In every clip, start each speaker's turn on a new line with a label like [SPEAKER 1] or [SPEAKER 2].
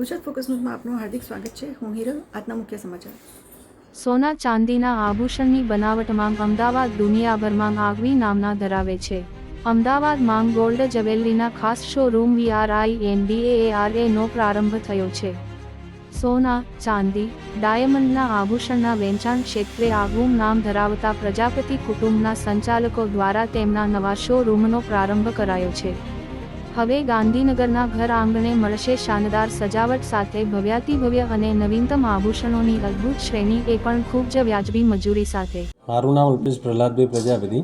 [SPEAKER 1] Gujarat focus ન્યૂઝમાં આપનું હાર્દિક સ્વાગત છે. હું હિરલ. આજના મુખ્ય સમાચાર.
[SPEAKER 2] સોના ચાંદીના આભૂષણની બનાવટમાં અમદાવાદ દુનિયાભરમાં આગવી નામના ધરાવે છે. અમદાવાદમાં ગોલ્ડ જ્વેલરીના ખાસ શોરૂમ VRINDAARAનો પ્રારંભ થયો છે. સોના, ચાંદી, ડાયમંડના આભૂષણના વેચાણ ક્ષેત્રે આગવું નામ ધરાવતા પ્રજાપતિ કુટુંબના સંચાલકો દ્વારા તેમના નવા શોરૂમનો પ્રારંભ કરાયો છે. હવે ગાંધીનગરના ઘર આંગણે મળશે શાનદાર સજાવટ સાથે ભવ્યાતિભવ્ય અને નવીનતમ આભૂષણોની અદ્ભુત શ્રેણી, એ પણ ખૂબ જ વ્યાજબી મજૂરી સાથે.
[SPEAKER 3] મારું નામ Alpesh Prahladbhai Prajapati,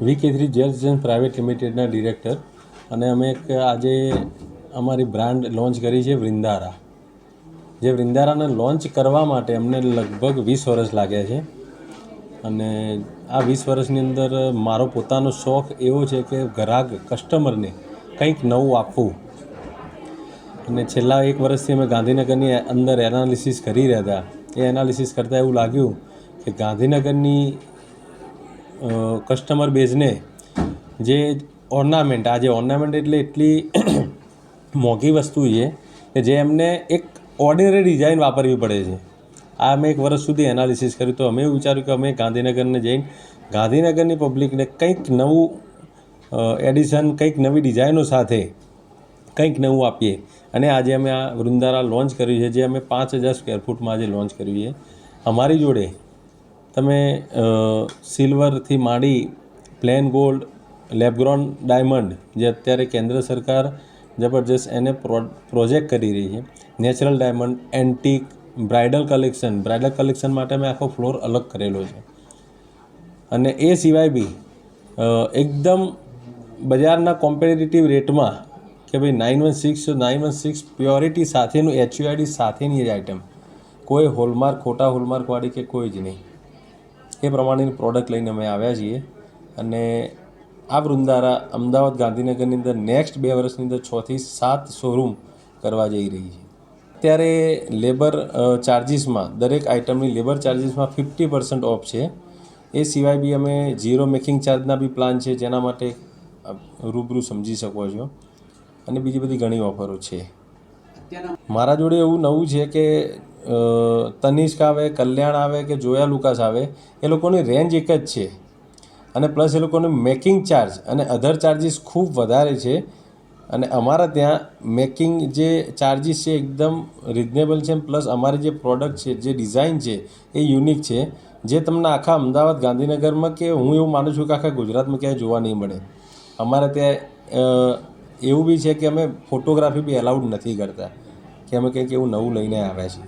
[SPEAKER 3] VK3 jewels and private લિમિટેડના ડિરેક્ટર. અને અમે આજે અમારી બ્રાન્ડ લોન્ચ કરી છે વૃંદારા. જે વૃંદારાને લોન્ચ કરવા માટે અમને લગભગ 20 વર્ષ લાગ્યા છે. અને આ 20 વર્ષની અંદર મારો પોતાનો શોખ એવો છે કે ગ્રાહક કસ્ટમરને કંઈક નવું આપવું. અને છેલ્લા 1 વર્ષથી અમે ગાંધીનગરની અંદર એનાલિસિસ કરી રહ્યા હતા. એ એનાલિસિસ કરતાં એવું લાગ્યું કે ગાંધીનગરની કસ્ટમર બેઝને જે ઓર્નામેન્ટ, આજે ઓર્નામેન્ટ એટલે એટલી મોંઘી વસ્તુ છે કે જે એમને એક ઓર્ડિનરી ડિઝાઇન વાપરવી પડે છે. આ અમે 1 વર્ષ સુધી એનાલિસિસ કર્યું. તો અમે વિચાર્યું કે અમે ગાંધીનગરને જઈને ગાંધીનગરની પબ્લિકને કંઈક નવું એડિશન, કંઈક નવી ડિઝાઇનો સાથે કંઈક નવું આપીએ. અને આજે અમે આ વૃંદારા લોન્ચ કર્યું છે, જે અમે 5000 સ્ક્વેર ફૂટમાં આજે લોન્ચ કર્યું છે. અમારી જોડે તમે સિલ્વરથી માંડી પ્લેન ગોલ્ડ, લેબગ્રોન ડાયમંડ, જે અત્યારે કેન્દ્ર સરકાર જબરજસ્ત એને પ્રોજેક્ટ કરી રહી છે, natural diamond, antique, bridal collection માટે મેં આખો ફ્લોર અલગ કરેલો છે. અને એ સિવાય બી એકદમ બજારના કોમ્પિટિટિવ રેટમાં કે ભાઈ 916 પ્યોરિટી સાથેનું HUID સાથેની જ આઇટમ, કોઈ હોલમાર્ક, ખોટા હોલમાર્કવાળી કે કોઈ જ નહીં, એ પ્રમાણેની પ્રોડક્ટ લઈને અમે આવ્યા છીએ. અને આ વૃંદારા અમદાવાદ, ગાંધીનગરની અંદર નેક્સ્ટ 2 વર્ષની અંદર 6 થી 7 શોરૂમ કરવા જઈ રહી છે. અત્યારે લેબર ચાર્જિસમાં, દરેક આઇટમની લેબર ચાર્જિસમાં 50% ઓફ છે. એ સિવાય બી અમે ઝીરો મેકિંગ ચાર્જના બી પ્લાન છે, જેના માટે રૂબરૂ સમજી શકો છો. અને બીજી બધી ઘણી ઓફરો છે. મારા જોડે એવું નવું છે કે તનિષ્ક આવે, કલ્યાણ આવે કે જોયા લુકાસ આવે, એ લોકોની રેન્જ એક જ છે. અને પ્લસ એ લોકોને મેકિંગ ચાર્જ અને અધર ચાર્જિસ ખૂબ વધારે છે. અને અમારા ત્યાં મેકિંગ જે ચાર્જિસ છે એકદમ રિઝનેબલ છે. પ્લસ અમારી જે પ્રોડક્ટ છે, જે ડિઝાઇન છે, એ યુનિક છે, જે તમને આખા અમદાવાદ, ગાંધીનગરમાં કે હું એવું માનું છું કે આખા ગુજરાતમાં ક્યાંય જોવા નહીં મળે. અમારે ત્યાં એવું બી છે કે અમે ફોટોગ્રાફી બી એલાઉડ નથી કરતા, કે અમે કંઈક એવું નવું લઈને આવ્યા છીએ.